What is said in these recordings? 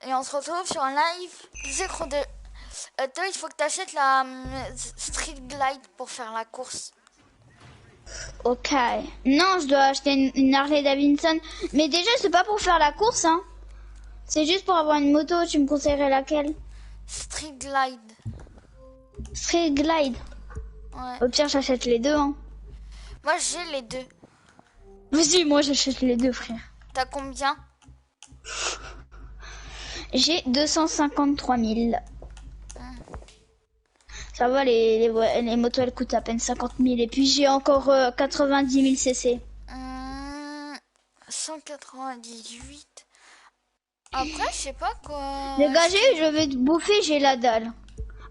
et on se retrouve sur un live. Zéro de... toi, il faut que tu achètes la Street Glide pour faire la course. Ok. Non, je dois acheter une Harley Davidson. Mais déjà, c'est pas pour faire la course, hein. C'est juste pour avoir une moto. Tu me conseillerais laquelle? Street Glide. Street Glide. Ouais. Au pire, j'achète les deux, hein. Moi, j'ai les deux. Vas-y, moi, j'achète les deux, frère. T'as combien? J'ai 253 000. Ça va, les motos, elles coûtent à peine 50 000. Et puis, j'ai encore 90 000 cc. 198. Après, je sais pas quoi. Dégagez, je vais te bouffer, j'ai la dalle.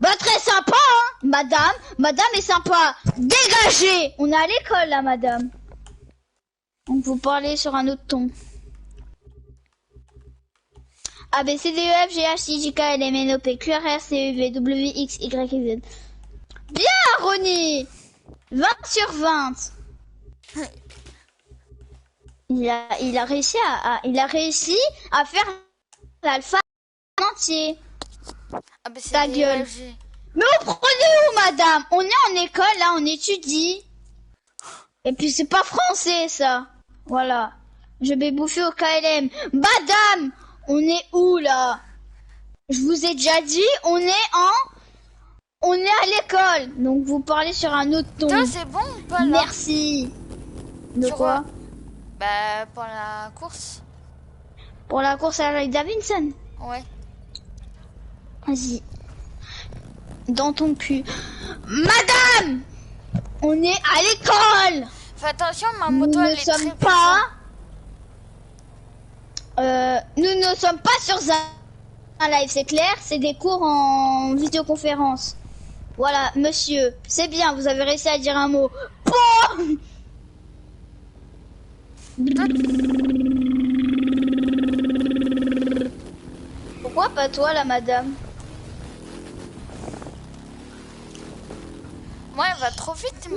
Bah, très sympa, hein, madame. Madame est sympa. Dégagez. On est à l'école, là, madame. Donc, vous parlez sur un autre ton. A, B, C, D, E, F, G, H, I, J, K, L, M, N, O, P, Q, R, S, T, U, V, W, X, Y, Z. Bien, Ronnie. 20 sur 20. Il a réussi à faire l'alpha entier. Ah bah c'est Ta gueule. Mais vous prenez où, madame? On est en école, là, on étudie. Et puis c'est pas français, ça. Voilà. Je vais bouffer au KLM. Madame, on est où, là? Je vous ai déjà dit, on est à l'école. Donc vous parlez sur un autre ton. Toi, c'est bon ou pas, là? Merci. De quoi? Bah, pour la course. Pour la course à la Davidson. Ouais. Vas-y. Dans ton cul. Madame! On est à l'école! Fais attention, ma moto, elle est très Nous ne sommes pas sur un live, c'est clair? C'est des cours en vidéoconférence. Voilà, monsieur. C'est bien, vous avez réussi à dire un mot. Bon! Pourquoi pas toi, la madame? Moi, elle va trop vite,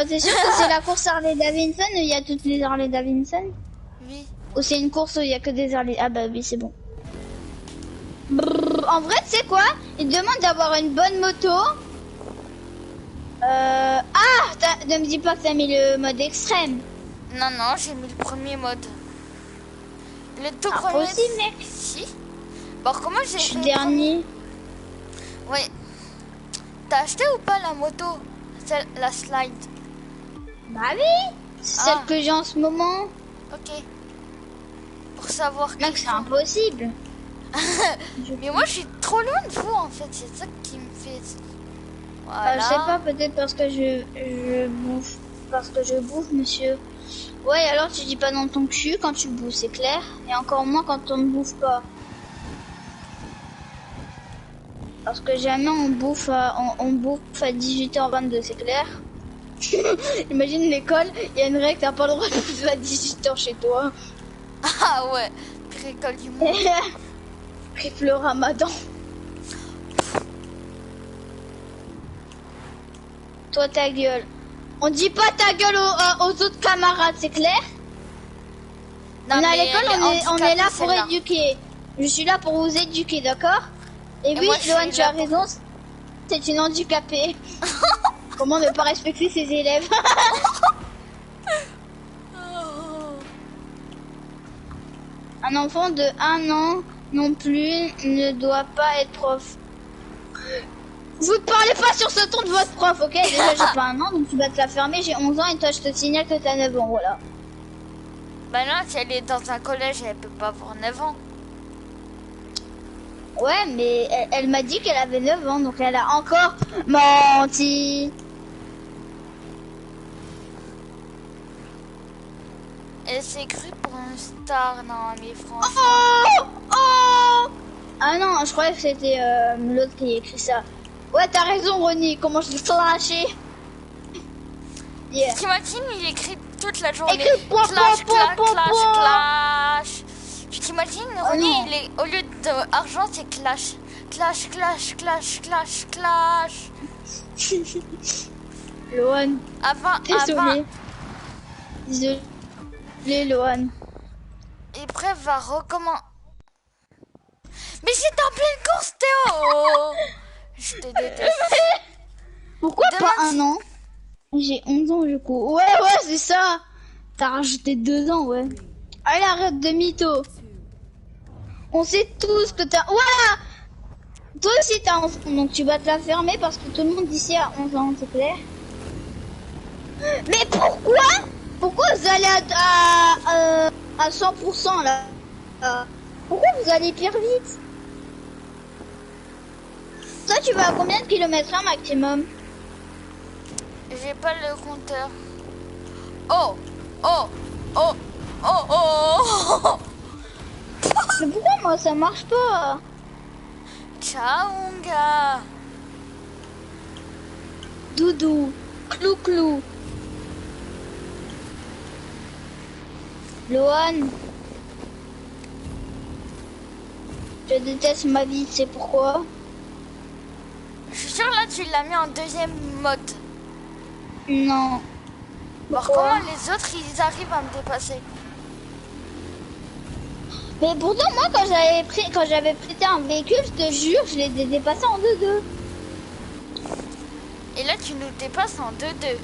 T'es sûr que c'est la course Harley Davidson où il y a toutes les Harley Davidson? Oui. Ou c'est une course où il y a que des Harley? Ah bah oui, c'est bon. Brrr, en vrai, tu sais quoi? Il demande d'avoir une bonne moto. Ne me dis pas que t'as mis le mode extrême. Non, non, j'ai mis le premier mode. Le tout premier. Pas aussi, mec. Si. Bon, comment j'ai fait le dernier. Ouais. T'as acheté ou pas la moto? La slide? Bah oui. C'est celle que j'ai en ce moment. Ok. Pour savoir mec, c'est impossible. Mais moi, je suis trop loin de vous, en fait. C'est ça qui me fait... Voilà. Je sais pas, peut-être parce que je bouffe. Parce que je bouffe, monsieur. Ouais, alors tu dis pas dans ton cul quand tu bouffes, c'est clair. Et encore moins quand on ne bouffe pas. Parce que jamais on bouffe à 18h22, c'est clair. Imagine l'école, il y a une règle, t'as pas le droit de bouffer à 18h chez toi. Ah ouais, pire école du monde. Triple le ramadan. Toi ta gueule. On dit pas ta gueule aux autres camarades, c'est clair? Non, on est à l'école, on est là pour éduquer. Je suis là pour vous éduquer, d'accord? Et oui, Johan, tu as raison, c'est une handicapée. Comment ne pas respecter ses élèves? Un enfant de 1 an non plus ne doit pas être prof. Vous ne parlez pas sur ce ton de votre prof, ok? Déjà, j'ai pas 1 an, donc tu vas te la fermer. J'ai 11 ans et toi, je te signale que t'as 9 ans, voilà. Bah non, si elle est dans un collège, elle peut pas avoir 9 ans. Ouais, mais elle m'a dit qu'elle avait 9 ans, donc elle a encore menti. Elle s'est crue pour une star, non mais franchement... Oh ah non, je croyais que c'était l'autre qui a écrit ça. Ouais, t'as raison, Ronnie, comment je l'ai flashé. Yeah. T'imagines, il écrit toute la journée. Clash, clash. Tu t'imagines, Ronnie, il est, au lieu d'argent, c'est clash. Clash. Loan. Désolé. Désolé, Loan. Et après, va recommencer. Mais j'étais en pleine course, Théo. Je te déteste. Pourquoi Demain, pas un an? J'ai 11 ans du coup. Ouais, c'est ça. T'as rajouté 2 ans, ouais. Allez, arrête de mytho. On sait tous que t'as... Voilà. Toi aussi t'as 11 ans, donc tu vas te la fermer parce que tout le monde ici a 11 ans, c'est clair? Mais pourquoi vous allez à 100% là? Pourquoi vous allez hyper vite? Toi tu vas à combien de kilomètres heure maximum? j'ai pas le compteur. Oh, oh, oh, oh, oh. Mais pourquoi moi ça marche pas? Ciao, mon gars. Doudou, clou clou. Lohan, je déteste ma vie, c'est pourquoi? Je suis sûre là tu l'as mis en deuxième mode. Non. Voir Pourquoi? comment les autres ils arrivent à me dépasser. Mais pourtant moi quand j'avais prêté un véhicule, je te jure, je l'ai dépassé en 2-2. Et là tu nous dépasses en 2-2.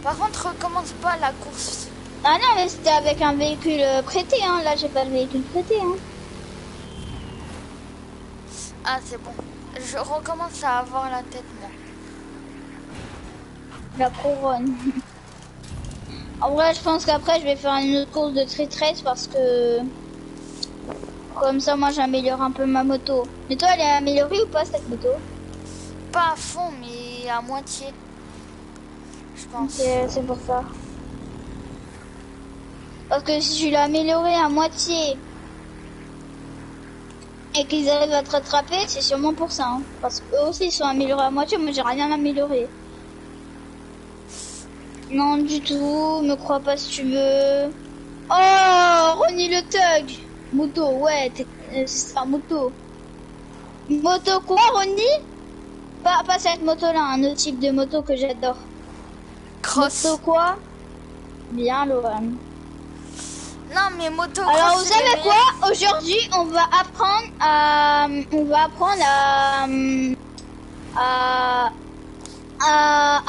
Par contre recommence pas la course. Ah non mais c'était avec un véhicule prêté, hein. Là j'ai pas le véhicule prêté, hein. Ah c'est bon. Je recommence à avoir la tête moi. La couronne. En vrai je pense qu'après je vais faire une autre course de Street Race parce que comme ça moi j'améliore un peu ma moto. Mais toi elle est améliorée ou pas cette moto? Pas à fond mais à moitié. Je pense. Ok, c'est pour ça. Parce que si je l'ai améliorée à moitié et qu'ils arrivent à te rattraper, c'est sûrement pour ça. Hein. Parce qu'eux aussi ils sont améliorés à moitié, moi j'ai rien amélioré. Non du tout, me crois pas si tu veux. Oh, Ronnie le Thug. Moto, ouais, c'est ça, moto. Moto quoi, Ronnie? Pas cette moto-là, un autre type de moto que j'adore. Cross. Moto quoi? Bien, Lohan. Non mais moto. Alors vous savez quoi? Aujourd'hui on va apprendre à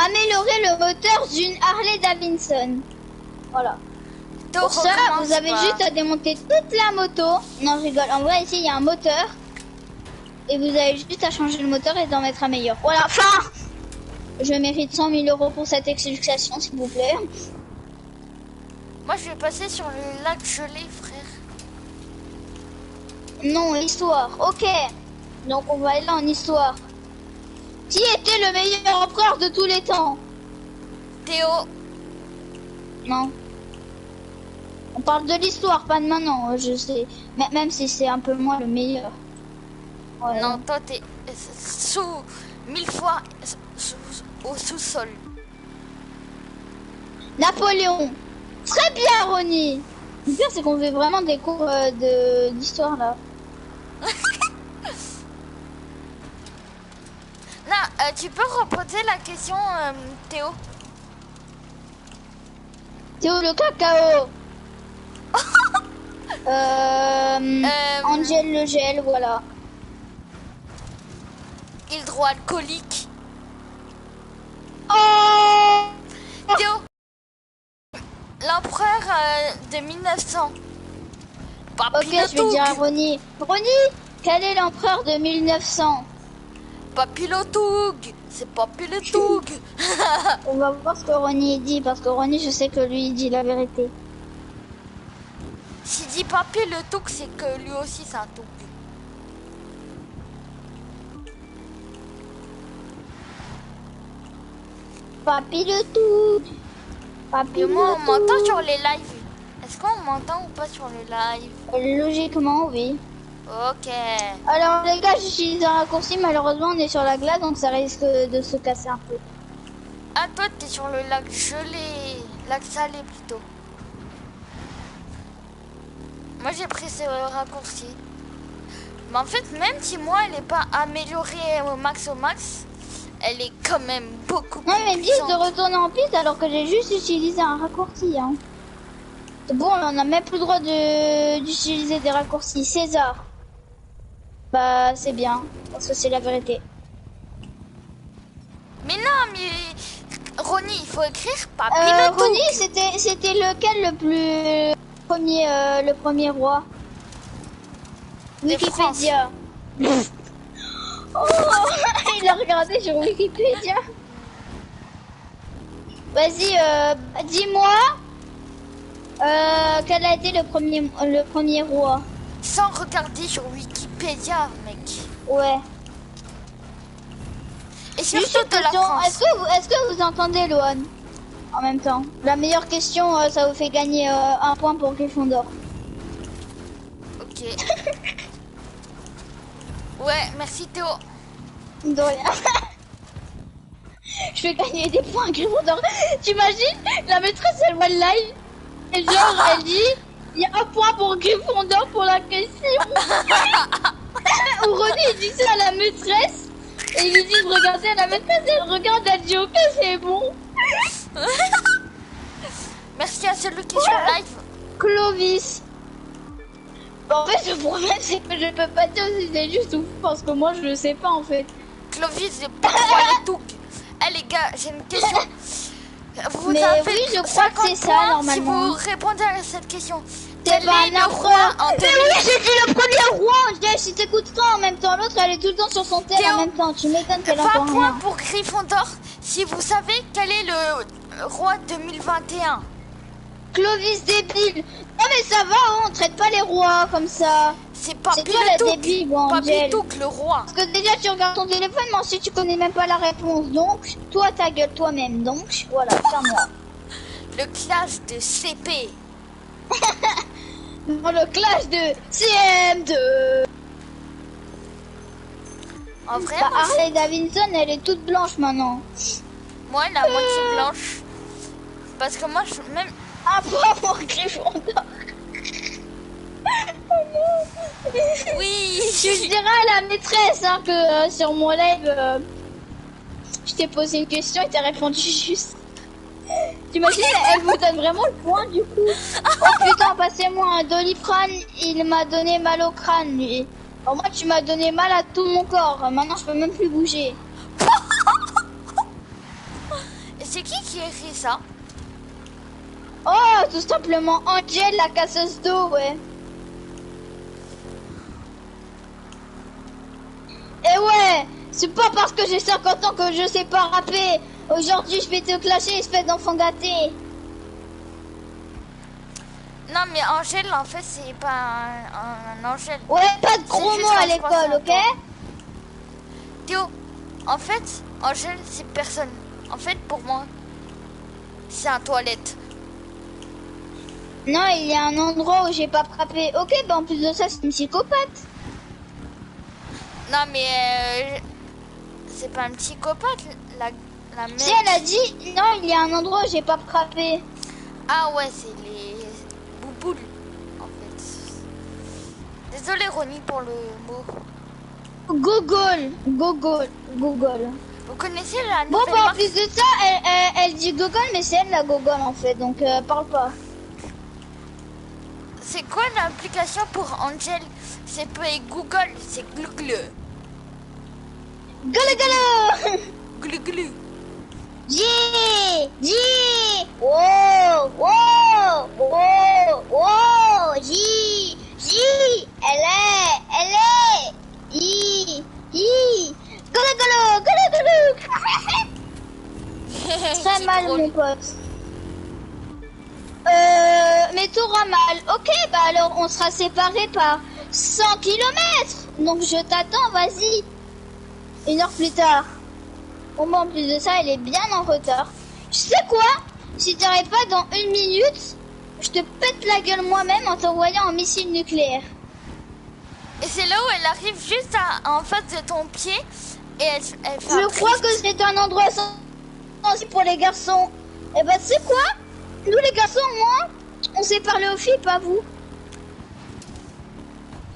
améliorer le moteur d'une Harley Davidson. Voilà. Pour ça vous avez juste à démonter toute la moto. Non je rigole, en vrai ici il y a un moteur. Et vous avez juste à changer le moteur et d'en mettre un meilleur. Voilà, fin. Je mérite 100 000 € pour cette explication s'il vous plaît. Moi je vais passer sur le lac gelé frère. Non, histoire. Ok. Donc on va aller là en histoire. Qui était le meilleur empereur de tous les temps? Théo. Non. On parle de l'histoire, pas de maintenant, je sais. Mais même si c'est un peu moins le meilleur. Ouais. Non, toi t'es sous 1000 fois au sous-sol. Napoléon. Très bien, Ronnie. Le pire, c'est qu'on fait vraiment des cours d'histoire là. Non, tu peux reposer la question, Théo? Théo le cacao. Angèle le gel, voilà. Hydroalcoolique. Oh Théo, l'empereur de 1900. Ok, je vais dire à Ronnie. Ronnie, quel est l'empereur de 1900? Papilotoug. C'est Papilotoug. On va voir ce que Ronnie dit, parce que Ronnie, je sais que lui, il dit la vérité. S'il dit Papilotoug, c'est que lui aussi c'est un toug. Papy le tout. Papy Et moi, on le m'entend tout. sur les lives. Est-ce qu'on m'entend ou pas sur le live? Logiquement, oui. Ok. Alors, les gars, j'utilise un raccourci. Malheureusement, on est sur la glace, donc ça risque de se casser un peu. Ah, toi, t'es sur le lac gelé. Lac salé plutôt. Moi, j'ai pris ce raccourci. Mais en fait, même si moi, elle n'est pas améliorée au max, elle est quand même beaucoup plus Non, mais dis puissante. de retourner en piste alors que j'ai juste utilisé un raccourci. Hein. C'est bon, on n'a même plus le droit d'utiliser des raccourcis. César. Bah, c'est bien, parce que c'est la vérité. Mais non, mais Ronnie, il faut écrire Papy le Touc. Ronnie, c'était lequel le premier roi? Wikipédia. Oh, il a regardé sur Wikipédia. Vas-y, dis-moi, quel a été le premier roi? Sans regarder sur Wikipédia, mec. Ouais. Et Juste surtout une de la question, France. est-ce que vous entendez Loan en même temps? La meilleure question, ça vous fait gagner un point pour Gryffondor. Ok. Ouais, merci Théo. De rien. Je vais gagner des points Gryffondor. T'imagines? La maîtresse elle voit le live et genre elle dit il y a un point pour Gryffondor pour la question. Ou René il dit ça à la maîtresse et il lui dit de regarder la maîtresse, elle regarde, elle dit ok c'est bon. Merci à celui qui est sur live. Clovis. En fait, le problème, c'est que je peux pas dire si c'est juste ou faux, parce que moi, je le sais pas, en fait. Clovis, je peux croire le tout. Eh les gars, j'ai une question. Vous Mais avez oui, je crois que c'est ça, points normalement. si vous répondez à cette question. C'est Quel pas est le roi en Mais oui, c'était le premier roi, Angèle, si t'écoutes pas en même temps. L'autre, elle est tout le temps sur son tel Théo, en même temps. Tu m'étonnes qu'elle Pas entend un point rien. pour Gryffondor si vous savez quel est le roi 2021. Clovis débile. Non, mais ça va, hein, on traite pas les rois comme ça. C'est C'est Papy toi la le Touc. débile, bon, Papy Angèle. Touc, le roi. Parce que déjà, tu regardes ton téléphone, mais ensuite, tu connais même pas la réponse. Donc, toi, ta gueule toi-même. Donc, voilà, ferme-moi. Le clash de CP. Dans le clash de CM2. En vrai, Bah, moi, Harley Davidson, elle est toute blanche maintenant. moi, la moitié blanche. Parce que moi, je même. Un point pour Gryffondor. Oui. Je dirais à la maîtresse hein, que sur mon live, je t'ai posé une question et t'as répondu juste. T'imagines, elle vous donne vraiment le point du coup. Oh putain, passez-moi un Doliprane, il m'a donné mal au crâne lui. Alors moi, tu m'as donné mal à tout mon corps. Maintenant, je peux même plus bouger. Et c'est qui a écrit ça? Oh, tout simplement Angel, la casseuse d'eau, ouais. Et ouais, c'est pas parce que j'ai 50 ans que je sais pas rapper. Aujourd'hui, je vais te clasher, espèce d'enfant gâté. Non, mais Angèle, en fait, c'est pas un Angèle. Ouais, pas de gros juste mots à quand je pense l'école, à ok? toi. Théo, en fait, Angèle, c'est personne. En fait, pour moi, c'est un toilette. Non, il y a un endroit où j'ai pas frappé. Ok, bah en plus de ça, c'est une psychopathe. Non, mais c'est pas un psychopathe, la mec. Si elle a dit, non, il y a un endroit où j'ai pas frappé. Ah ouais, c'est les bouboules, en fait. Désolé, Ronnie, pour le mot. Gogol, Gogol, Gogol. Vous connaissez la Bon, nouvelle bah en marque? plus de ça, elle dit Gogol, mais c'est elle la Gogol en fait, donc parle pas. C'est quoi l'application pour Angel? C'est pas Google, c'est Google. Golo golo. Google. J, oh, oh, oh, oh, J, elle est, golo golo, très mal drôle. mon pote. Mais t'auras mal. Ok, bah alors on sera séparés par 100 km. Donc je t'attends, vas-y. 1 heure plus tard. Bon, bah, en plus de ça, elle est bien en retard. Tu sais quoi? Si t'arrives pas dans 1 minute, je te pète la gueule moi-même en t'envoyant un missile nucléaire. Et c'est là où elle arrive juste en face de ton pied et elle fait un Je crois que c'est un endroit sensible pour les garçons. Et bah tu sais quoi? Nous les garçons, moi, on s'est parlé aux filles, pas vous.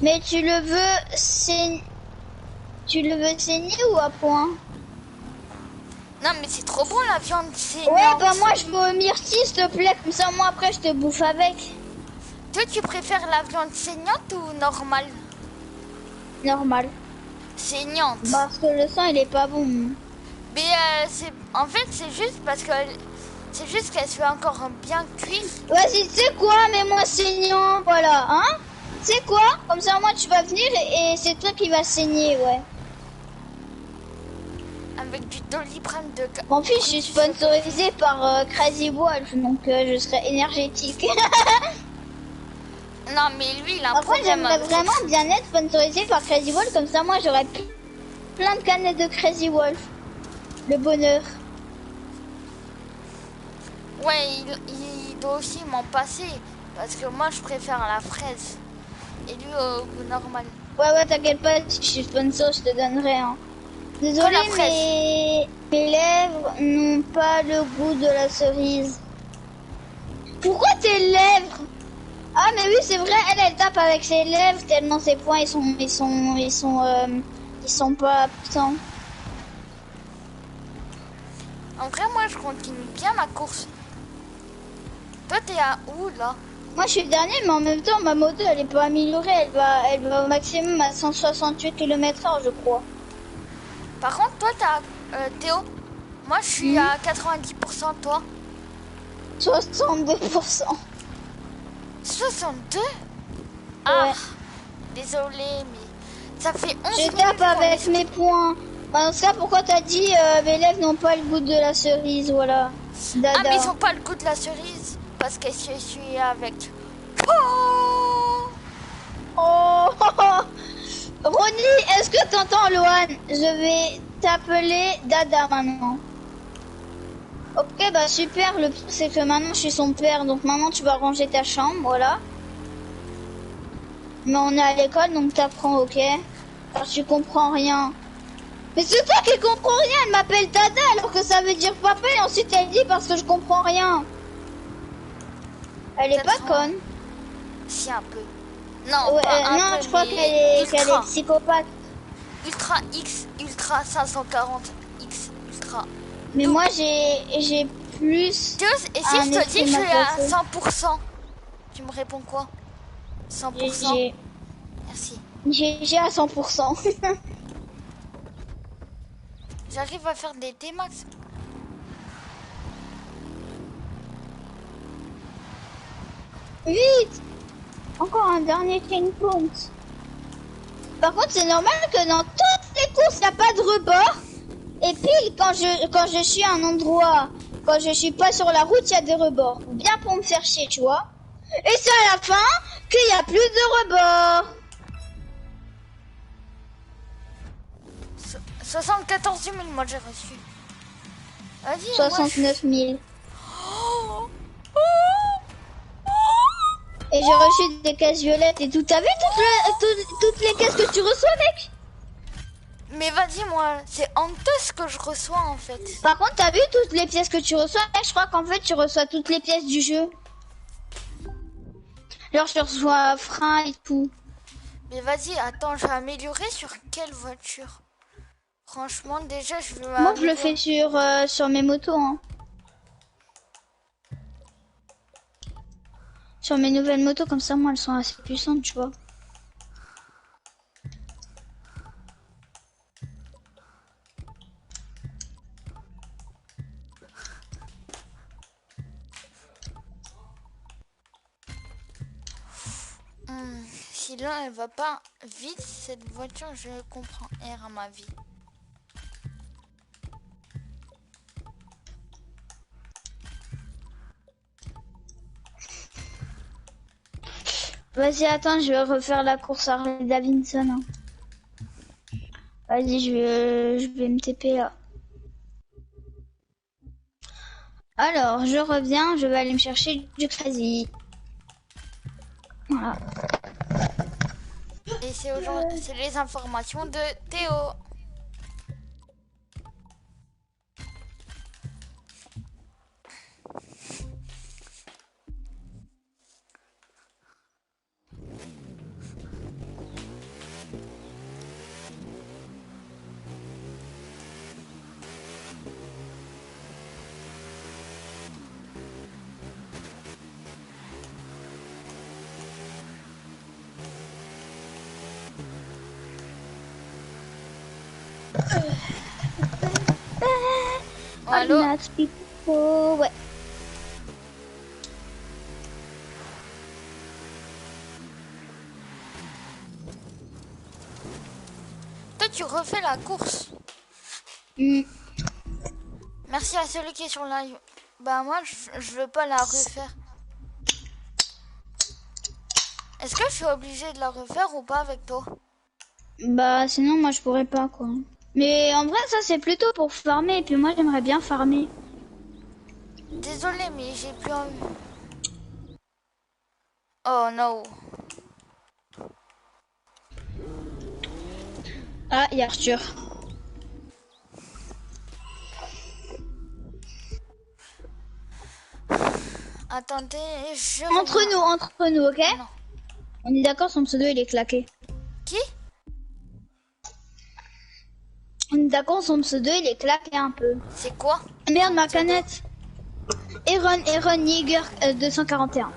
Mais tu le veux saigner ou à point? Non mais c'est trop bon la viande saignante. Ouais, bah moi je veux au myrtille, s'il te plaît, comme ça moi après je te bouffe avec. Toi tu préfères la viande saignante ou normale? Normal. Saignante. Parce que le sang, il est pas bon. Mais en fait, c'est juste parce que c'est juste qu'elle soit encore bien cuite. Vas-y, tu sais quoi, mets-moi saignant, voilà, hein. Tu sais quoi, comme ça, moi, tu vas venir et c'est toi qui vas saigner, ouais. Avec du Doliprane de... Mon fils, je suis sponsorisé par Crazy Wolf, donc je serai énergétique. Non, mais lui, il a un Après, problème j'aimerais avec vraiment bien être sponsorisé par Crazy Wolf, comme ça, moi, j'aurais plein de canettes de Crazy Wolf. Le bonheur. Ouais, il doit aussi m'en passer. Parce que moi, je préfère la fraise. Et lui, au goût normal. Ouais, t'inquiète pas, si je suis sponsor, je te donnerai, hein. Désolée, la fraise. mais mes lèvres n'ont pas le goût de la cerise. Pourquoi tes lèvres? Ah, mais oui, c'est vrai, elle tape avec ses lèvres tellement ses poings, ils sont pas puissants. En vrai, moi, je continue bien ma course. Toi, t'es à où, là? Moi, je suis le dernier, mais en même temps, ma moto, elle est pas améliorée. Elle va au maximum à 168 km/h, je crois. Par contre, toi, t'as... Théo, moi, je suis à 90%, toi. 62%. 62? Ah, ouais. Désolé, mais ça fait 11 Je minutes. tape avec mes poings. Dans ce cas, pourquoi t'as dit mes lèvres n'ont pas le goût de la cerise, voilà. Dada. Ah, mais ils ont pas le goût de la cerise. Parce que je suis avec... Oh, Ronnie, est-ce que t'entends Loane? Je vais t'appeler Dada maintenant. Ok, bah super, le pire c'est que maintenant je suis son père, donc maintenant tu vas ranger ta chambre, voilà. Mais on est à l'école, donc t'apprends, ok? Alors tu comprends rien. Mais c'est toi qui comprends rien, elle m'appelle Dada alors que ça veut dire papa et ensuite elle dit parce que je comprends rien. Elle est pas conne. Si, un peu. Non, ouais, pas un non, peu, je crois qu'elle est psychopathe. Ultra X, Ultra 540, X, Ultra. Mais donc, moi j'ai plus. Et si je te dis que je suis à 100%, tu me réponds quoi? 100%. Merci. J'ai à 100%. J'arrive à faire des T-max. Vite! Encore un dernier checkpoint. Par contre, c'est normal que dans toutes les courses, il n'y a pas de rebord. Et puis, quand je suis à un endroit, quand je suis pas sur la route, il y a des rebords. Bien pour me faire chier, tu vois. Et c'est à la fin qu'il y a plus de rebords. 74 000, moi j'ai reçu. Vas-y. 69 000. Et j'ai reçu des caisses violettes et tout. T'as vu toutes les caisses que tu reçois, mec? Mais vas-y, moi, c'est honteux ce que je reçois en fait. Par contre, t'as vu toutes les pièces que tu reçois? Je crois qu'en fait, tu reçois toutes les pièces du jeu. Genre, je reçois frein et tout. Mais vas-y, attends, je vais améliorer sur quelle voiture? Franchement, déjà, je veux... Moi, je le fais sur mes motos, hein. Sur mes nouvelles motos, comme ça, moi, elles sont assez puissantes, tu vois. Si là, elle va pas vite, cette voiture, je comprends R à ma vie. Vas-y, attends, je vais refaire la course à Harley Davidson. Hein. Vas-y, je vais me TP là. Alors, je reviens, je vais aller me chercher du Crazy. Voilà. Et c'est les informations de Théo. Allô? Ouais. Toi, tu refais la course. Hmm. Merci à celui qui est sur live. Bah moi, je veux pas la refaire. Est-ce que je suis obligée de la refaire ou pas avec toi? Bah sinon moi je pourrais pas quoi. Mais en vrai ça c'est plutôt pour farmer et puis moi j'aimerais bien farmer. Désolée, mais j'ai plus envie. Oh non. Ah il y a Arthur. Attendez, je Entre nous, ok? Non. On est d'accord, son pseudo il est claqué. Qui? On est d'accord, son pseudo il est claqué un peu. C'est quoi? Merde ma Pseudo? canette. Aaron Yeager 241.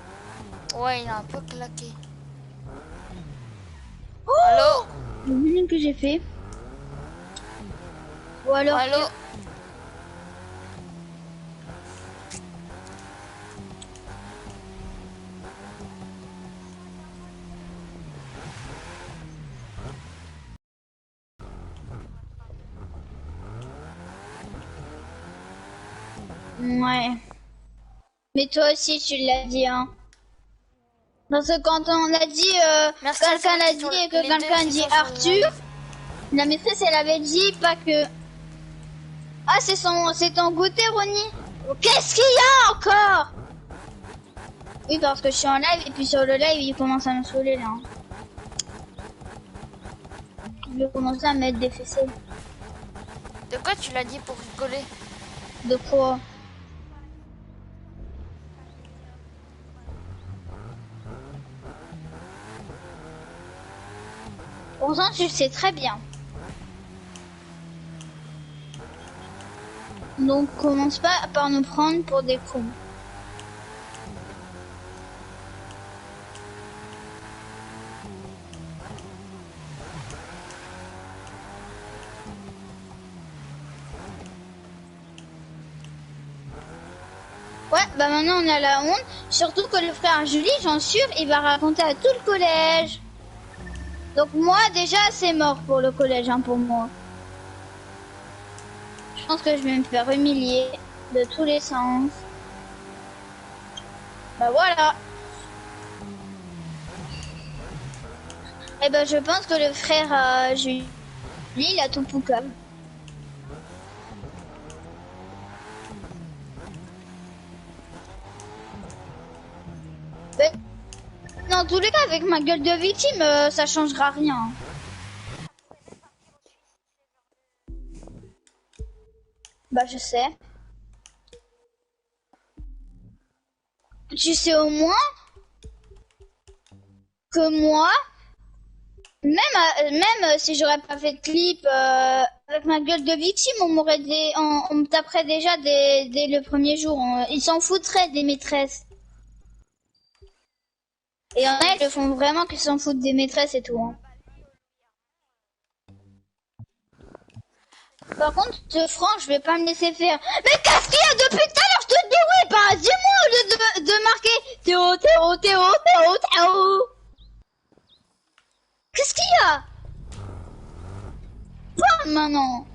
Ouais, il a un peu claqué. Oh Allô? le minimum que j'ai fait. Ou alors Allô? Ouais. Mais toi aussi tu l'as dit hein. Parce que quand on a dit, Merci à quelqu'un celui l'a qui dit sur- et que les deux quelqu'un a qui dit sont sur le Arthur, live. la maîtresse elle avait dit pas que... Ah c'est ton goûter Ronnie. Qu'est-ce qu'il y a encore? Oui parce que je suis en live et puis sur le live il commence à me saouler là. Il veut commencer à mettre des fessées. De quoi tu l'as dit pour rigoler? De quoi? Pourtant tu le sais très bien. Donc commence pas par nous prendre pour des cons. Ouais, bah maintenant on a la honte. Surtout que le frère Julie, j'en suis sûr, il va raconter à tout le collège. Donc moi déjà c'est mort pour le collège, hein, pour moi. Je pense que je vais me faire humilier de tous les sens. Bah voilà. Et ben je pense que le frère Julie, il a tout poucave. Mais dans tous les cas, avec ma gueule de victime, ça changera rien. Bah je sais. Tu sais au moins que moi, même si j'aurais pas fait de clip avec ma gueule de victime, on me taperait déjà dès le premier jour. Ils s'en foutraient des maîtresses. Et il y en a, ils le font vraiment qu'ils s'en foutent des maîtresses et tout. Hein. Par contre, Franck, je vais pas me laisser faire. Mais qu'est-ce qu'il y a depuis tout à l'heure? Je te dis oui, bah dis-moi au lieu de marquer Théo. Qu'est-ce qu'il y a? Parle maintenant.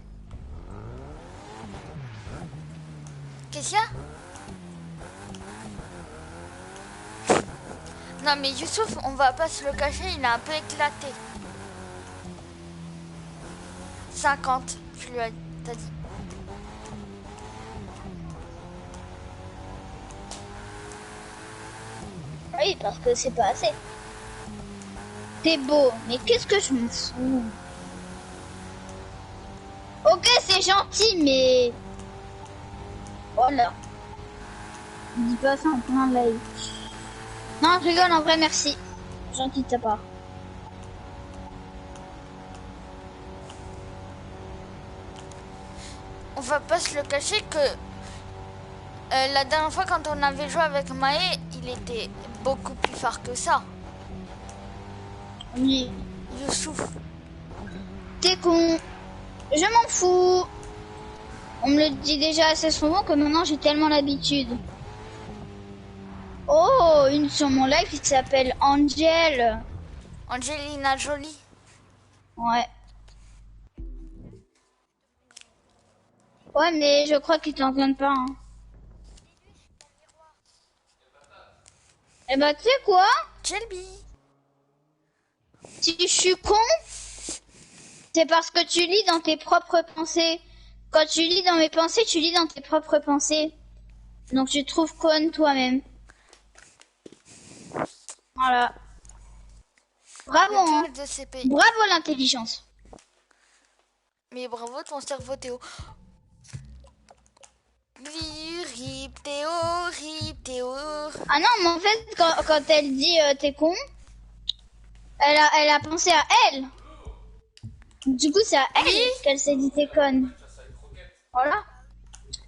Qu'est-ce qu'il y a? Non mais Youssouf, on va pas se le cacher, il a un peu éclaté. 50, tu lui as t'as dit. Oui, parce que c'est pas assez. T'es beau, mais qu'est-ce que je m'en fous? Ok, c'est gentil, mais... Voilà. Dis pas ça en plein live. Non, je rigole, en vrai, merci. Gentil de ta part. On va pas se le cacher que la dernière fois quand on avait joué avec Maë, il était beaucoup plus fort que ça. Oui. Youssouf. T'es con. Je m'en fous. On me le dit déjà assez souvent que maintenant j'ai tellement l'habitude. Oh, une sur mon live qui s'appelle Angel. Angelina Jolie. Ouais. Ouais, mais je crois qu'ils t'entendent pas. Hein. Eh ben, tu sais quoi? Shelby. Si je suis con, c'est parce que tu lis dans tes propres pensées. Quand tu lis dans mes pensées, tu lis dans tes propres pensées. Donc tu te trouves conne toi-même. Voilà. Bravo, hein. Le de CP. Bravo l'intelligence. Mais bravo ton cerveau Théo. Rip Théo, rip Théo. Ah non, mais en fait, quand elle dit t'es con, elle a pensé à elle. Du coup, c'est à elle Oui. qu'elle s'est dit t'es conne. Voilà.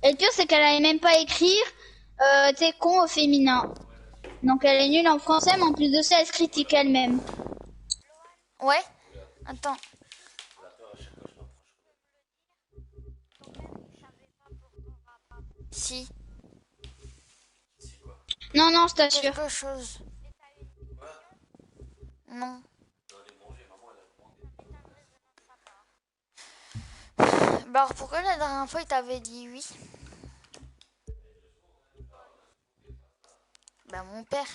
Et le pire, c'est qu'elle allait même pas écrire t'es con au féminin. Donc elle est nulle en français, mais en plus de ça, elle se critique elle-même. Ouais. Attends. Si. Non, non, je t'assure. Quelque chose. Non. Bah alors pourquoi la dernière fois il t'avait dit oui? Bah mon père.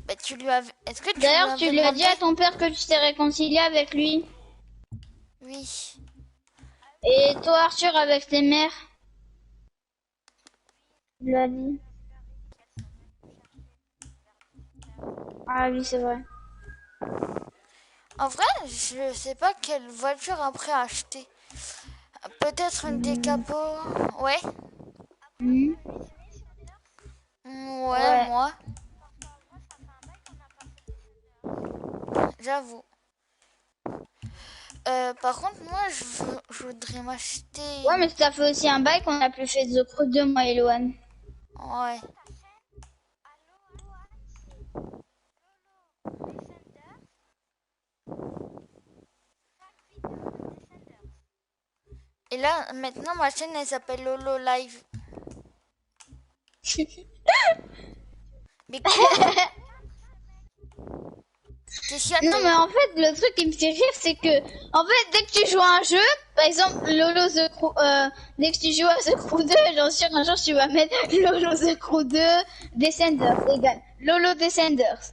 Bah tu lui as... Est-ce que tu lui D'ailleurs, tu avais lui as dit demandé? à ton père que tu t'es réconcilié avec lui. Oui. Et toi, Arthur, avec tes mères. Tu l'as dit. Ah oui, c'est vrai. En vrai, je sais pas quelle voiture après acheter. Peut-être une décapo. Ouais. Hmm. Ouais, Ouais. moi. J'avoue. Par contre, moi, je voudrais m'acheter Ouais, une... mais ça fait aussi un bail qu'on a plus fait The Crew 2, moi et Loane. Ouais. Et là, maintenant, ma chaîne, elle s'appelle Lolo Live. Mais quoi? Qu'est-ce qu'il y a, Non, Théo? mais en fait, le truc qui me fait rire, c'est que, en fait, dès que tu joues à un jeu, par exemple, Lolo The Crew, dès que tu joues à The Crew 2, j'en suis sûr, un jour, tu vas mettre Lolo The Crew 2, Descenders, égal. Lolo Descenders.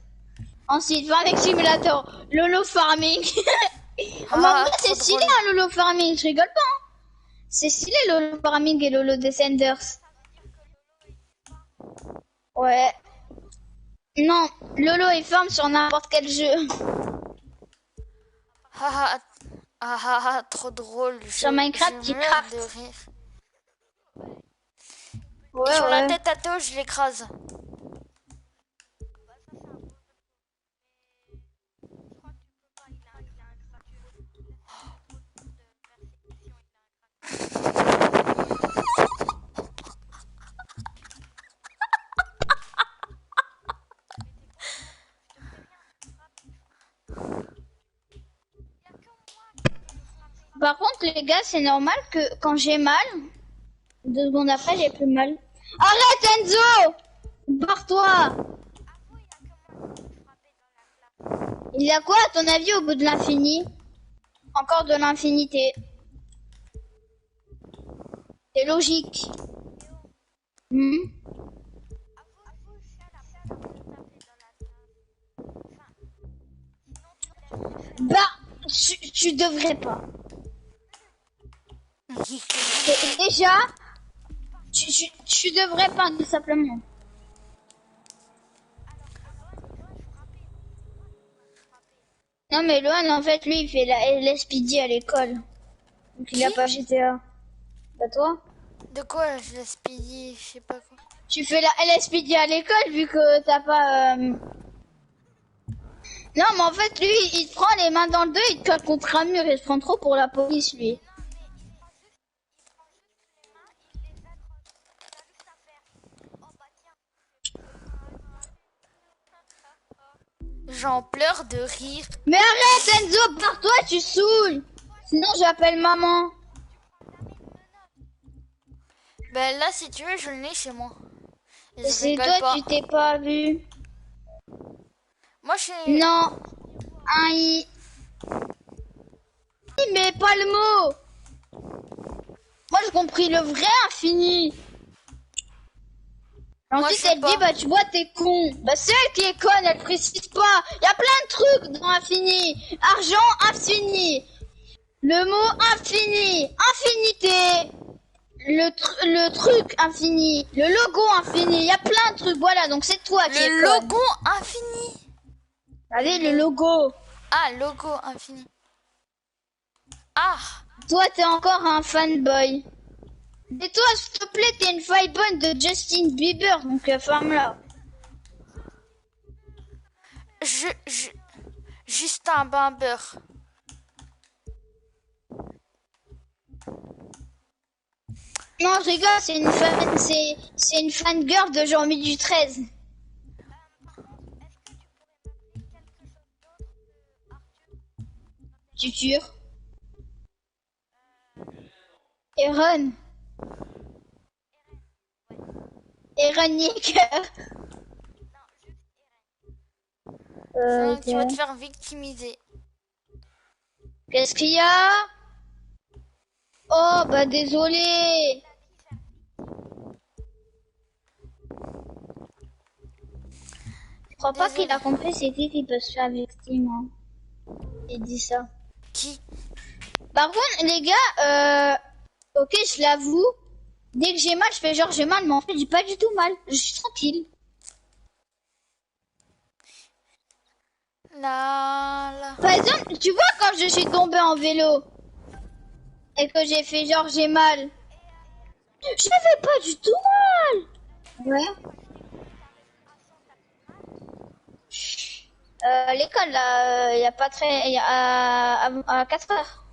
Ensuite, Farming Simulator, Lolo Farming. Oh, mais en vrai, Ah, c'est trop stylé, drôle. hein, Lolo Farming, je rigole pas, hein. C'est stylé, Lolo Farming et Lolo Descenders. Ouais. Non, Lolo est farm sur n'importe quel jeu. Ah, ah, ah, ah, ah, trop drôle. Sur Minecraft, Je tu meurs de craftes. rire. Et Ouais, sur la ouais. tête à Théo, je l'écrase. Par contre, les gars, c'est normal que quand j'ai mal, 2 secondes après, j'ai plus mal. Arrête, Enzo! Barre-toi! Il y a quoi, à ton avis, au bout de l'infini? Encore de l'infinité. C'est logique. Hmm. Bah, tu devrais pas. Déjà, tu devrais pas, tout simplement. Non, mais Loan, en fait, lui, il fait la LSPD à l'école. Donc, il a Qui? pas GTA. Bah, toi? De quoi je laisse payer? Je sais pas quoi. Tu fais la LSPD à l'école, vu que t'as pas... Non, mais en fait, lui, il te prend les mains dans le dos, il te colle contre un mur, il se prend trop pour la police, lui. J'en pleure de rire. Mais arrête Enzo, pars-toi, tu saoules. Sinon j'appelle maman. Ben là, si tu veux, je l'ai chez moi. Et je C'est rigole toi, pas. tu t'es pas vu. Moi, je suis... Non. Un i. Mais pas le mot. Moi j'ai compris le vrai infini. Moi, Ensuite je sais elle pas. dit bah tu vois t'es con. Bah c'est elle qui est conne, elle précise pas. Il y a plein de trucs dans infini. Argent infini. Le mot infini. Infinité. Le truc infini. Le logo infini. Il y a plein de trucs. Voilà donc c'est toi qui es Le conne. logo infini. Allez le logo. Ah, logo infini. Ah, Toi t'es encore un fanboy. Et toi s'il te plaît t'es une fanboy de Justin Bieber donc ferme-la. Justin Bieber. Non, je rigole, c'est une fan girl de Jean-Mi du 13. Tutur. Eren. Eren Yeager. Tu vas te faire victimiser. Qu'est-ce qu'il y a? Oh, bah désolé. Je crois pas qu'il a compris c'est qui peut se faire victime. Hein. Il dit ça. Qui? Par contre, les gars, ok, je l'avoue, dès que j'ai mal, je fais genre j'ai mal, mais en fait, j'ai pas du tout mal. Je suis tranquille. Par exemple, tu vois quand je suis tombée en vélo et que j'ai fait genre j'ai mal, je n'avais pas du tout mal. Ouais. L'école là, il y a pas très, il y a à 4 heures.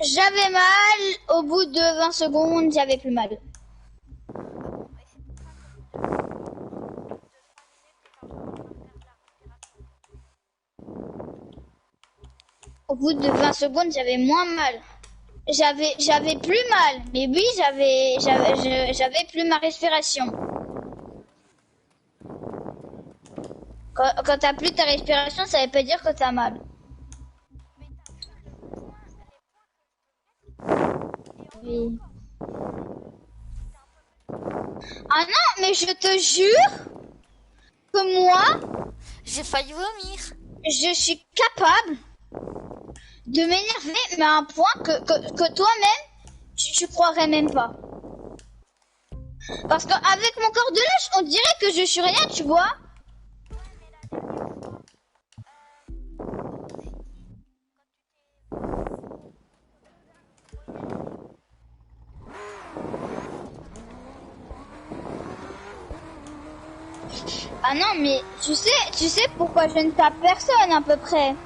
J'avais mal, au bout de 20 secondes, j'avais plus mal. Au bout de 20 secondes, j'avais moins mal. J'avais plus mal, mais oui, j'avais plus ma respiration. Quand t'as plus ta respiration, ça veut pas dire que t'as mal. Oui. Ah non, mais je te jure que moi, j'ai failli vomir. Je suis capable de m'énerver, mais à un point que toi-même, tu croirais même pas. Parce qu'avec mon corps de lâche, on dirait que je suis rien, tu vois. Ah non, mais tu sais pourquoi je ne tape personne à peu près.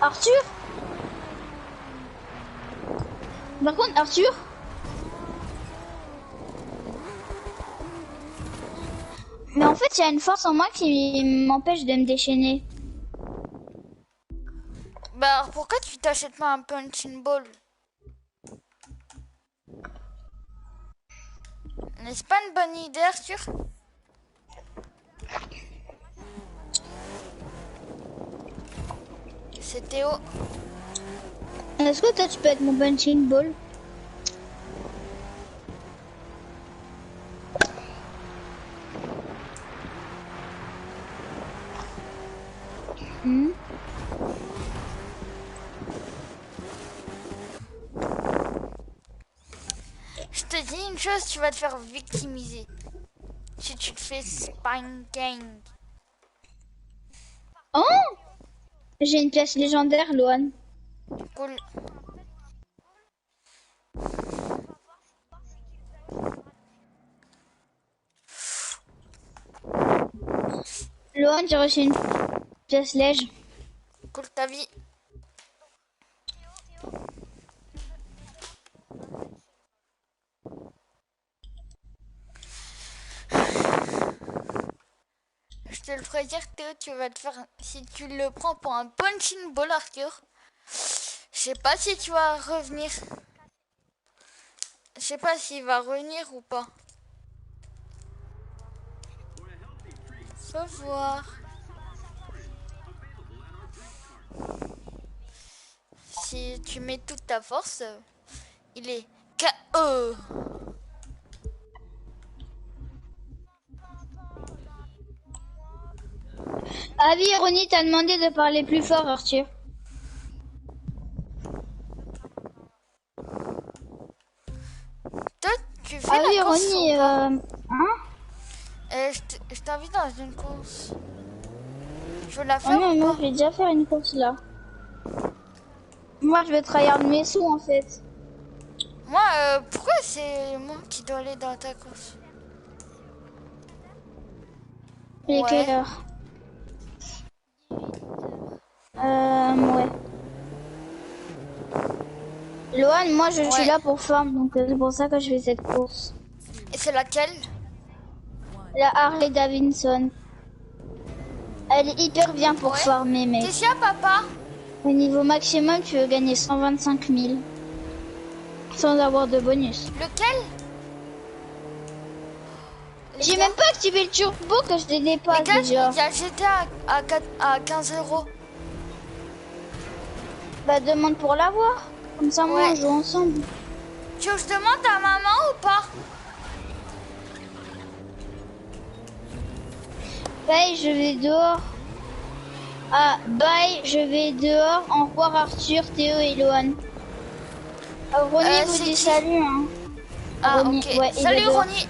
Arthur? Par contre, Arthur? Mais en fait, il y a une force en moi qui m'empêche de me déchaîner. Bah, pourquoi tu t'achètes pas un punching ball? N'est-ce pas une bonne idée, Arthur? C'est Théo. Est-ce que toi, tu peux être mon punching ball? Je te dis une chose, tu vas te faire victimiser. Si tu te fais spanking. Oh! J'ai une pièce légendaire, Loan. Cool. Loan, Loan, j'ai reçu une pièce lège. Cool ta vie. Je te le ferai dire, Théo, tu vas te faire... Si tu le prends pour un punching ball, Arthur, je sais pas si tu vas revenir. Je sais pas s'il va revenir ou pas. Faut voir. Si tu mets toute ta force, il est KO. Ah oui, Ronnie t'a demandé de parler plus fort, Arthur. Toi, tu fais Ah la oui, course Ronnie, ou pas hein? Je t'invite dans une course. Je veux la Oh faire non, ou moi pas? je vais déjà faire une course là. Moi je vais tryhard mes sous en fait. Moi, pourquoi c'est moi qui dois aller dans ta course? Il est quelle Ouais. heure? Ouais. Loan, moi je suis Ouais. là pour farm, donc c'est pour ça que je fais cette course. Et c'est laquelle? La Harley Davidson. Elle est hyper bien pour Ouais. farmer, mec. Qu'est-ce qu'il y a, papa? Au niveau maximum, tu veux gagner 125 000. Sans avoir de bonus. Lequel? J'ai même pas activé le turbo que je les Les dépasse gars, déjà. il y a GTA à 15 €. Bah demande pour l'avoir. Comme ça, moi, Ouais. on joue ensemble. Tu veux que je demande à maman ou pas? Bye, je vais dehors. Ah, bye, je vais dehors. Au revoir Arthur, Théo et Loan. Ronnie vous c'est dit qui? salut. Hein. Ah, Ronnie, ok. ouais, il est Salut, dehors. Ronnie.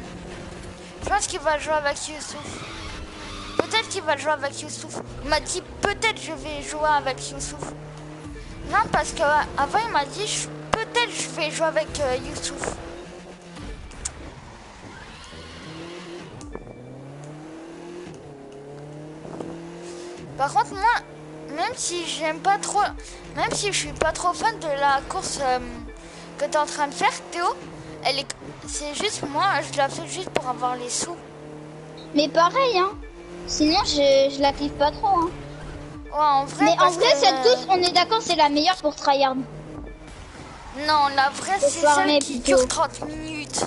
Je pense qu'il va jouer avec Youssouf. Peut-être qu'il va jouer avec Youssouf. Il m'a dit peut-être je vais jouer avec Youssouf. Non, parce que avant il m'a dit peut-être je vais jouer avec Youssouf. Par contre, moi, même si j'aime pas trop, même si je suis pas trop fan de la course que tu es en train de faire, Théo, c'est juste moi, je la fais juste pour avoir les sous. Mais pareil, hein. Sinon, je la kiffe pas trop, hein. Ouais, en vrai. Mais en parce vrai, que, cette course, on est d'accord, c'est la meilleure pour tryhard. Non, la vraie, Faut c'est farmer celle qui plutôt. dure 30 minutes.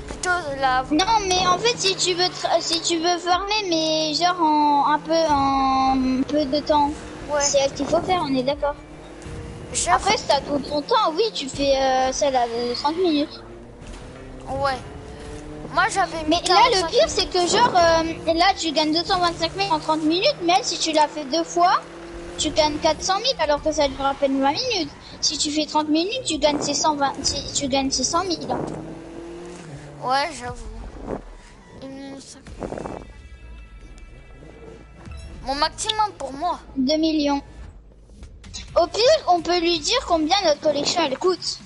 Plutôt la. Non, mais en fait, si tu veux farmer, mais genre en un peu de temps, Ouais. c'est elle qu'il faut faire, on est d'accord. Après, si t'as tout ton temps, oui, tu fais celle à 30 minutes. Ouais. Moi, j'avais mis. Mais là, le 45 pire, c'est que genre, là, tu gagnes 225 000 en 30 minutes, mais elle, si tu l'as fait 2 fois, tu gagnes 400 000 alors que ça dure à peine 20 minutes. Si tu fais 30 minutes, tu gagnes 600 000. Ouais, j'avoue. Mon maximum pour moi. 2 millions. Au pire, on peut lui dire combien notre collection elle coûte.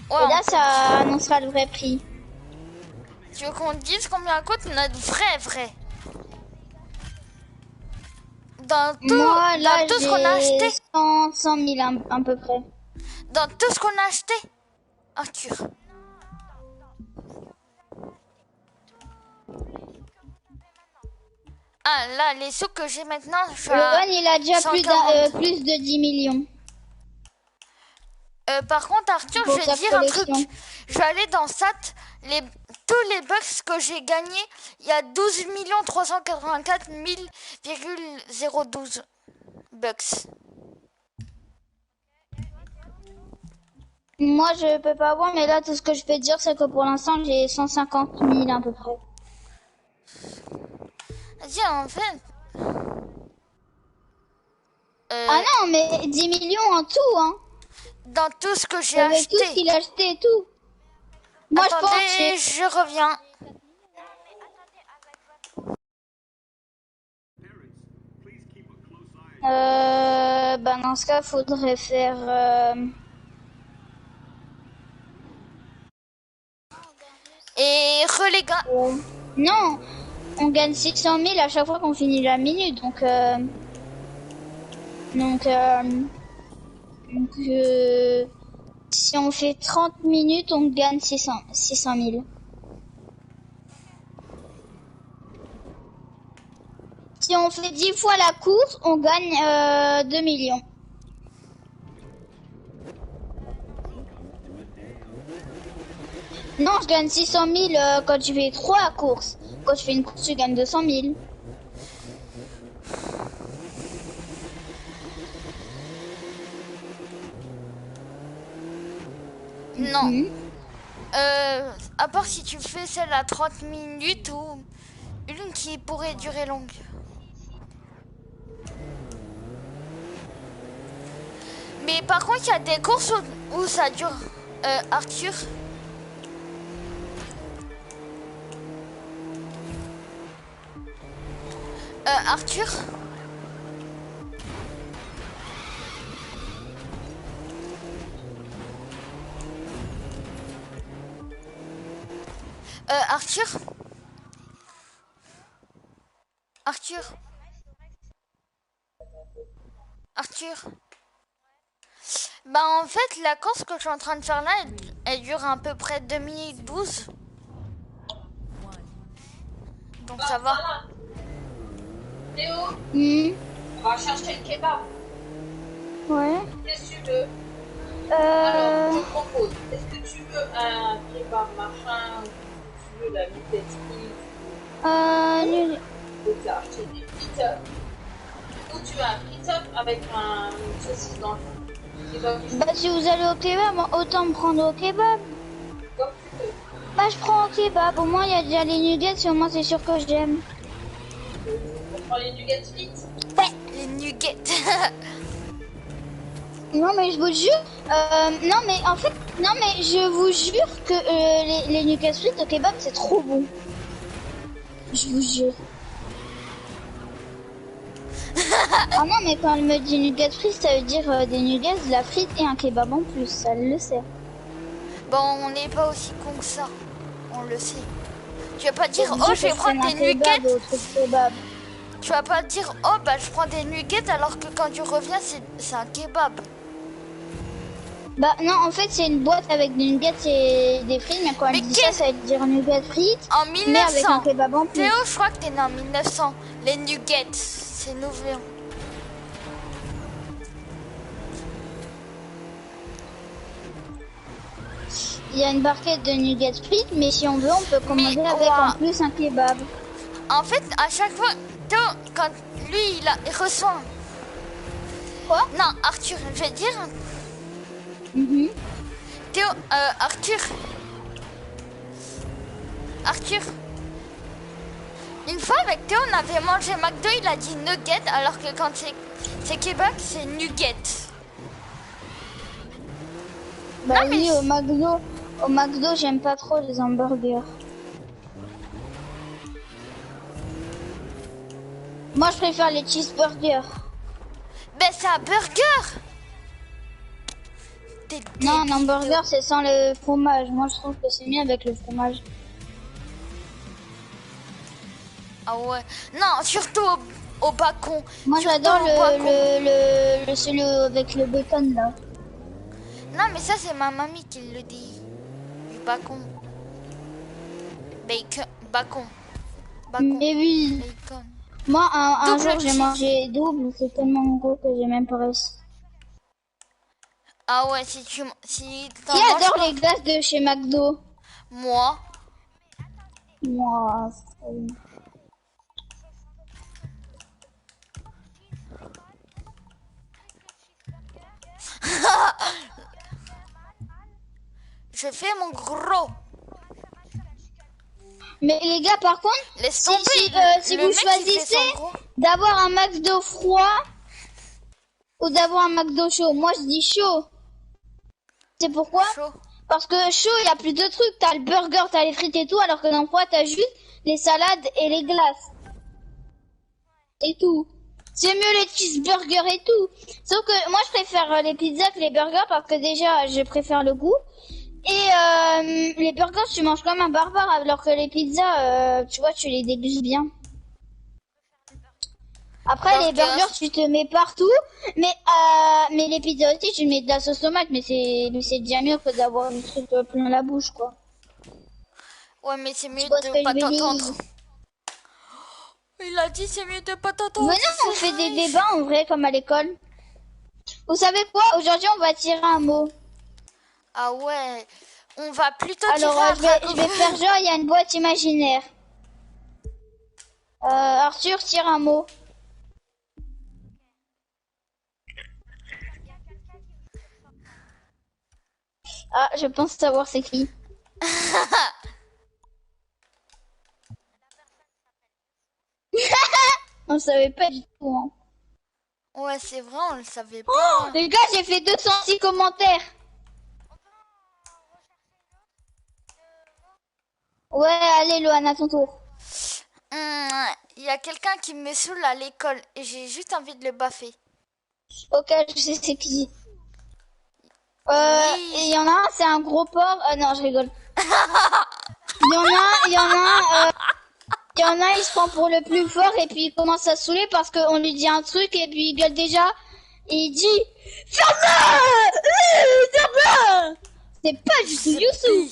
Ouais, Et là, ça annoncera le vrai prix. Tu veux qu'on dise combien coûte notre vrai? Dans tout, Moi, là, dans tout ce qu'on a j'ai acheté. 100 000 à peu près. Dans tout ce qu'on a acheté. Arthur. Ah, là, les sous que j'ai maintenant, je suis à Loan, il a déjà 140. plus de 10 millions. Par contre, Arthur, Pour je vais sa te dire un collection. truc. Je vais aller dans SAT. Tous les bucks que j'ai gagnés, il y a 12 384 000,012 bucks. Moi, je peux pas voir, mais là, tout ce que je peux te dire, c'est que pour l'instant, j'ai 150 000 à peu près. Vas-y, en fait. Ah non, mais 10 millions en tout, hein. Dans tout ce que j'ai Avec tout ce acheté. qu'il a acheté et tout. Moi, Attendez, je pense je reviens. bah dans ce cas, faudrait faire... Et les gars. Non, on gagne 600 000 à chaque fois qu'on finit la minute. Donc, si on fait 30 minutes, on gagne 600 000. Si on fait 10 fois la course, on gagne 2 millions. Non, je gagne 600 000 quand je fais 3 courses. Quand je fais une course, je gagne 200 000. Non. À part si tu fais celle à 30 minutes ou une qui pourrait durer longue. Mais par contre, il y a des courses où ça dure. Arthur. Arthur. Arthur. Arthur. Arthur. Bah en fait la course que je suis en train de faire là, elle dure à peu près 2 minutes 12. Donc ça va. Théo, on va chercher le kebab. Ouais. Qu'est-ce que tu veux? Alors, je propose. Est-ce que tu veux un kebab machin ou tu veux la vitesse ou tu as acheté des frites ou tu veux un frites avec un saucisse dans le fond. Bah si vous allez au kebab, autant me prendre au kebab. Comme tu veux. Bah je prends au kebab, au moins il y a déjà les nuggets et au moins c'est sûr que j'aime. On prend les nuggets frites. Ouais, les nuggets. Non mais je vous jure, non mais en fait, non mais je vous jure que les nuggets frites au kebab c'est trop bon. Je vous jure. Ah non mais quand elle me dit nuggets frites, ça veut dire des nuggets, de la frite et un kebab en plus, ça le sait. Bon, on n'est pas aussi con que ça. On le sait. Tu vas pas dire, oh, je vais prendre des nuggets. Tu vas pas dire, oh, bah, je prends des nuggets alors que quand tu reviens, c'est un kebab. Bah, non, en fait, c'est une boîte avec des nuggets et des frites, mais quand elle dit ça, ça veut dire nuggets frites. En mais avec 1900. un kebab en plus. Théo, je crois que t'es né en 1900. Les nuggets, c'est nouveau. Il y a une barquette de nuggets frites, mais si on veut, on peut commander avec en plus un kebab. En fait, à chaque fois, Théo, quand lui, il reçoit. Quoi? Non, Arthur, je vais dire. Théo, Arthur. Une fois avec Théo, on avait mangé McDo, il a dit nugget, alors que quand c'est kebab, c'est nugget. Bah non, oui, au McDo, j'aime pas trop les hamburgers. Moi, je préfère les cheeseburgers. Ben, c'est un burger. Non, un hamburger, c'est sans le fromage. Moi, je trouve que c'est mieux avec le fromage. Ah ouais. Non, surtout au bacon. Moi, j'adore celui avec le bacon, là. Non, mais ça, c'est ma mamie qui le dit. Du bacon. Bacon. Mais oui. Bacon. Moi, un jour, j'ai mangé double. C'est tellement gros que j'ai même pas réussi. Ah ouais, si Qui adore les glaces de chez McDo? Moi. Moi, Je fais mon gros. Mais les gars, par contre, laisse tomber. si vous choisissez d'avoir un McDo froid ou d'avoir un McDo chaud, moi je dis chaud. C'est pourquoi? Chaud. Parce que chaud, il y a plus de trucs. T'as le burger, t'as les frites et tout, alors que dans le froid, t'as juste les salades et les glaces. Et tout. C'est mieux les cheeseburgers et tout. Sauf que moi, je préfère les pizzas que les burgers parce que déjà, je préfère le goût. Et les burgers, tu manges comme un barbare, alors que les pizzas, tu vois, tu les dégustes bien. Après, les Burger. burgers, tu te mets partout, mais les pizzas aussi, tu mets de la sauce tomate, mais c'est déjà mieux que d'avoir du truc plein la bouche, quoi. Ouais, mais c'est mieux Tu vois ce de que je pas veux t'entendre. dire? Il a dit c'est mieux de pas t'entendre. Mais non, on fait des débats en vrai, comme à l'école. Vous savez quoi? Aujourd'hui, on va tirer un mot. Ah ouais. On va plutôt Alors, tirer un je dragon. vais faire genre, il y a une boîte imaginaire. Arthur, tire un mot. Ah, je pense savoir c'est qui. On savait pas du tout, hein. Ouais, c'est vrai, on le savait Oh, pas. les gars, j'ai fait 206 commentaires. Ouais, allez, Loan, à ton tour. Il y a quelqu'un qui me saoule à l'école et j'ai juste envie de le baffer. Ok, je sais c'est qui. Oui. Et il y en a un, c'est un gros porc. Non, je rigole. Il y en a, il se prend pour le plus fort et puis il commence à saouler parce qu'on lui dit un truc et puis il gueule déjà. Et il dit ferme-la, ferme-la. C'est pas du tout Youssou.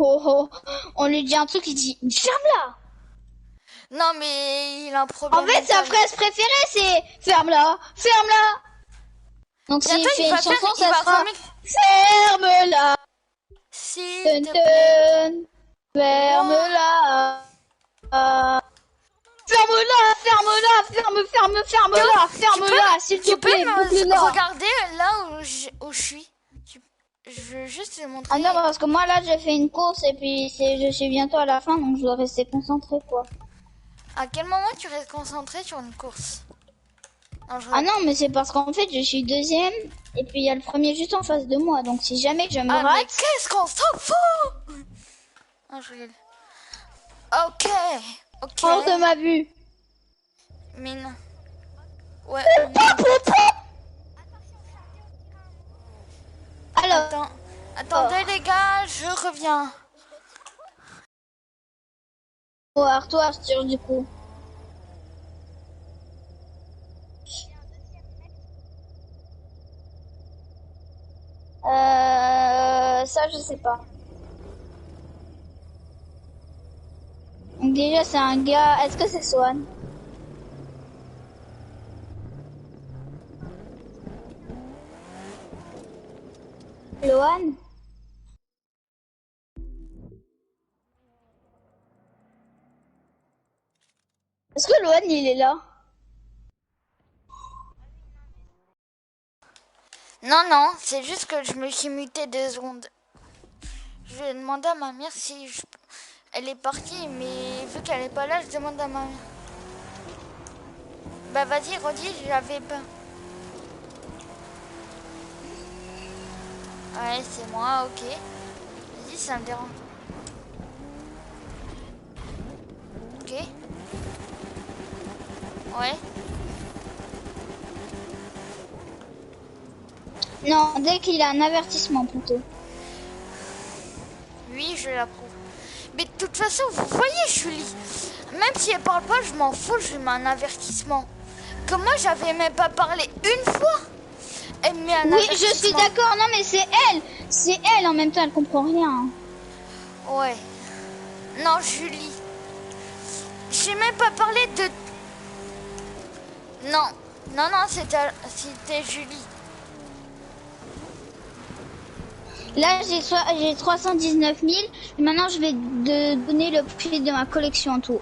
Oh, oh. On lui dit un truc, il dit ferme-la. Non, mais il a un problème. En fait, sa phrase préférée, c'est ferme-la, ferme-la. Donc s'il Bientôt, fait il une va chanson, faire- il ça va sera remettre- ferme-la. S'il Dun, te plaît. dun. Ferme-la. Ferme-la, ferme-la, ferme-la, ferme-la, s'il te Tu peux plaît, me boucle-la. regarder là où je suis. Je veux juste te montrer. Ah non, parce que moi là, j'ai fait une course et puis je suis bientôt à la fin, donc je dois rester concentré, quoi. À quel moment tu restes concentré sur une course? Non, Ah non, mais c'est parce qu'en fait, je suis deuxième et puis il y a le premier juste en face de moi, donc si jamais je me Ah, mais rate... qu'est-ce qu'on s'en fout? Ah, je rigole. Ok, ok. Hors de ma vue. Mine. Ouais. Alors, Attendez les gars, je reviens. toi, Arthur, du coup. Ça, je sais pas. Donc déjà, c'est un gars... Est-ce que c'est Swan? Loan? Est-ce que Loan, il est là? Non, non, c'est juste que je me suis mutée 2 secondes. Je vais demander à ma mère si elle est partie, mais vu qu'elle est pas là, je demande à ma mère. Bah vas-y, redis, j'avais pas. Ouais, c'est moi, ok. Vas-y, ça me dérange. Ok. Ouais. Non, dès qu'il a un avertissement, plutôt. Oui, je l'approuve. Mais de toute façon, vous voyez, Julie, même si elle parle pas, je m'en fous, je lui mets un avertissement. Comme moi, j'avais même pas parlé une fois. Elle me met un Oui, avertissement. je suis d'accord, non, mais c'est elle. C'est elle, en même temps, elle comprend rien. Ouais. Non, Julie. J'ai même pas parlé de... Non. Non, non, c'était Julie. Là, j'ai 319 000. Et maintenant, je vais donner le prix de ma collection en tout.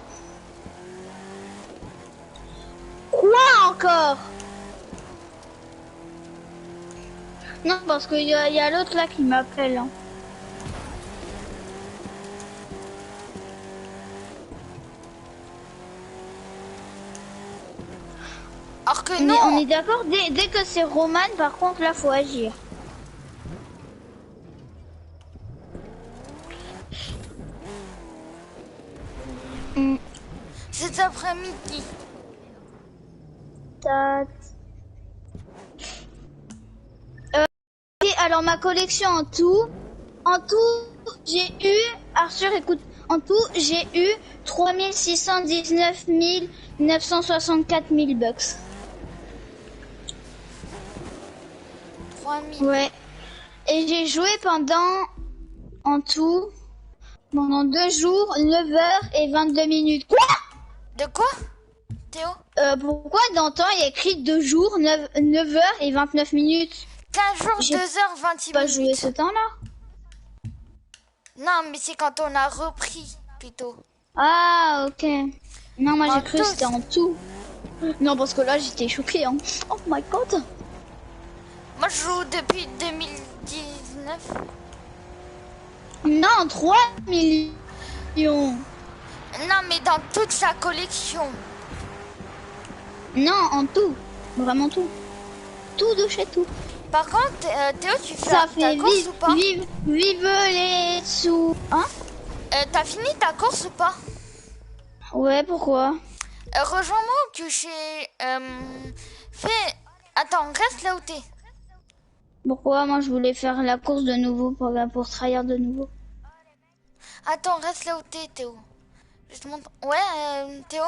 Quoi encore? Non, parce qu'il y a l'autre là qui m'appelle. Hein. Alors que non. On est d'accord, dès que c'est Roman, par contre, là, faut agir. Cet après-midi. alors ma collection en tout, j'ai eu, Arthur, écoute, en tout, j'ai eu 3619 964 000 bucks. 3000. Ouais. Et j'ai joué en tout, pendant 2 jours, 9 heures et 22 minutes. Quoi? De quoi, Théo? Pourquoi dans le temps il y a écrit 2 jours, 9 heures et 29 minutes? 15 jours, J'ai 2h28 pas joué minutes. ce temps-là. Non, mais c'est quand on a repris, plutôt. Ah, ok. Non, moi En j'ai cru que tout. c'était en tout. Non, parce que là j'étais choquée. Hein. Oh my god. Moi, je joue depuis 2019. Non, 3 millions. Non, mais dans toute sa collection. Non, en tout. Vraiment tout. Tout de chez tout. Par contre, Théo, tu fais Ça ta fait course ou pas? vive les sous. Hein? T'as fini ta course ou pas? Ouais, pourquoi? Rejoins-moi au QG. Fais... Attends, reste là où t'es. Pourquoi? Moi je voulais faire la course de nouveau pour trahir de nouveau. Attends, reste là où t'es, Théo. Je te montre... Ouais, Théo.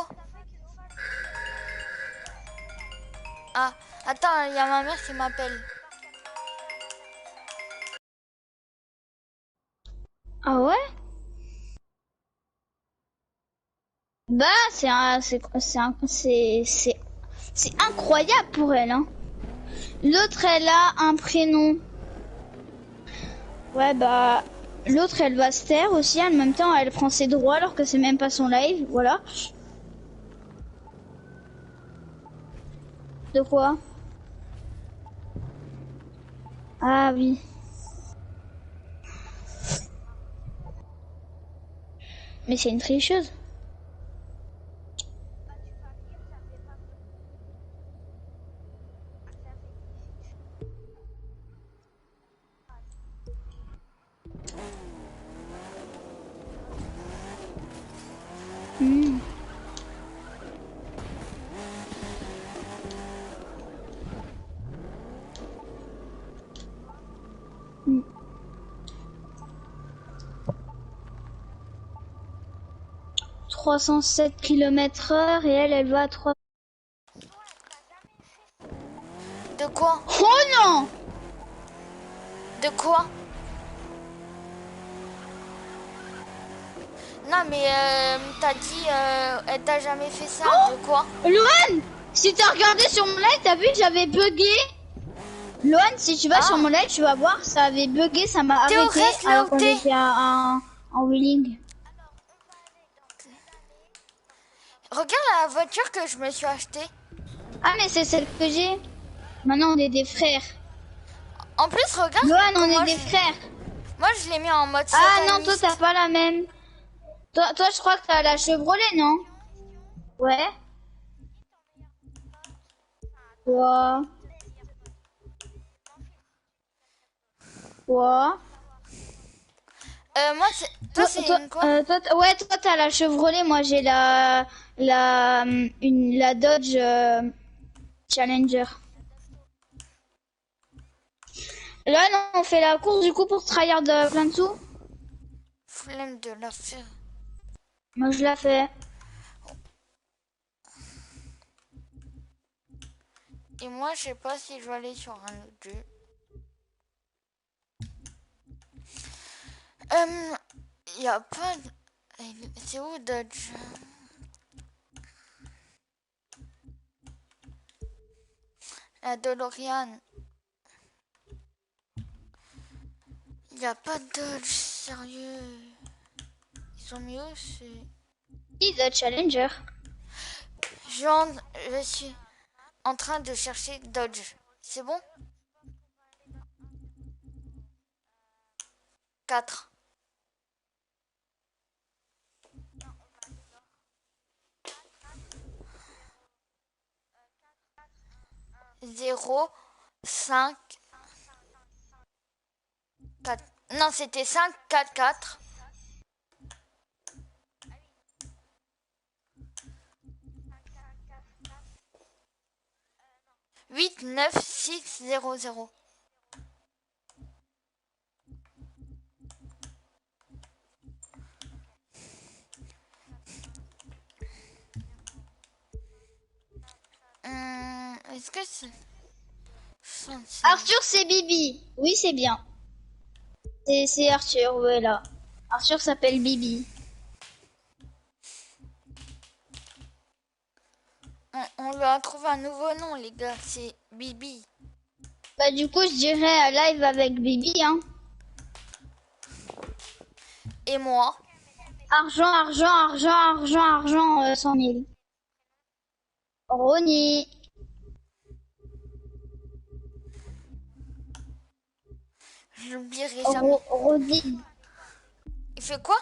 Ah, attends, il y a ma mère qui m'appelle. Ah ouais? Bah, c'est incroyable pour elle, hein. L'autre, elle a un prénom. Ouais, bah, l'autre, elle va se taire aussi. En même temps, elle prend ses droits alors que c'est même pas son live. Voilà. De quoi? Ah oui. Mais c'est une tricheuse. Hmm. Hmm. 307 km/h et elle va à 3... De quoi? Oh non! De quoi? Non, mais t'as dit, elle t'a jamais fait ça. Oh, de quoi? Loan, si t'as regardé sur mon live, t'as vu que j'avais bugué. Loan, si tu vas sur mon live, tu vas voir, ça avait bugué, ça m'a Théo, arrêté reste là alors où qu'on t'es. était en wheeling. Regarde la voiture que je me suis achetée. Ah, mais c'est celle que j'ai. Maintenant, on est des frères. En plus, regarde. Loan, on comment est des frères. Moi, je l'ai mis en mode Ah non, toi, sataniste. t'as pas la même. Toi, je crois que t'as la Chevrolet, non? Ouais. Quoi? Quoi? Moi, toi, c'est une quoi? Ouais, toi, t'as la Chevrolet, moi, j'ai la Dodge Challenger. Là, non, on fait la course, du coup, pour trahir de plein de sous. Flemme de la faire. Moi, je la fais. Et moi, je sais pas si je vais aller sur un autre jeu. Y a pas... C'est où Dodge? La DeLorean. Y a pas de Dodge, sérieux. Ils sont mis où c'est... Dodge Challenger. Je suis en train de chercher Dodge. C'est bon? 4. Zéro, 5, 4. Non, c'était 5, 4, 4. 8, 9, 6, 0, 0. Est-ce que c'est... Arthur, c'est Bibi. Oui, c'est bien. C'est Arthur, voilà. Arthur s'appelle Bibi. On lui a trouvé un nouveau nom, les gars. C'est Bibi. Bah, du coup, je dirais live avec Bibi, hein. Et moi? Argent, 100 000. Ronnie. Je l'oublierai jamais. Rodine. Il fait quoi?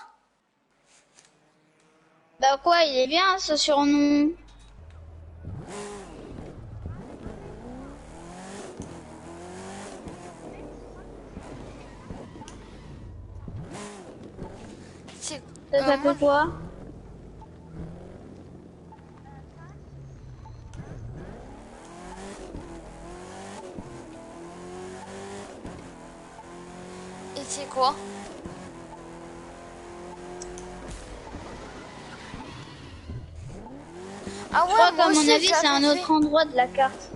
Bah quoi, il est bien ce surnom. C'est... Ça s'appelle quoi? Et c'est quoi? Ah Je crois moi qu'à mon aussi, avis, je c'est un l'avais autre fait. endroit de la carte.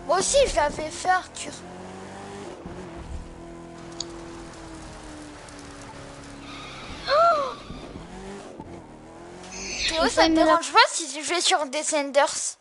Moi aussi, je l'avais fait, Arthur. Théo, ça te dérange pas si je vais sur Descenders?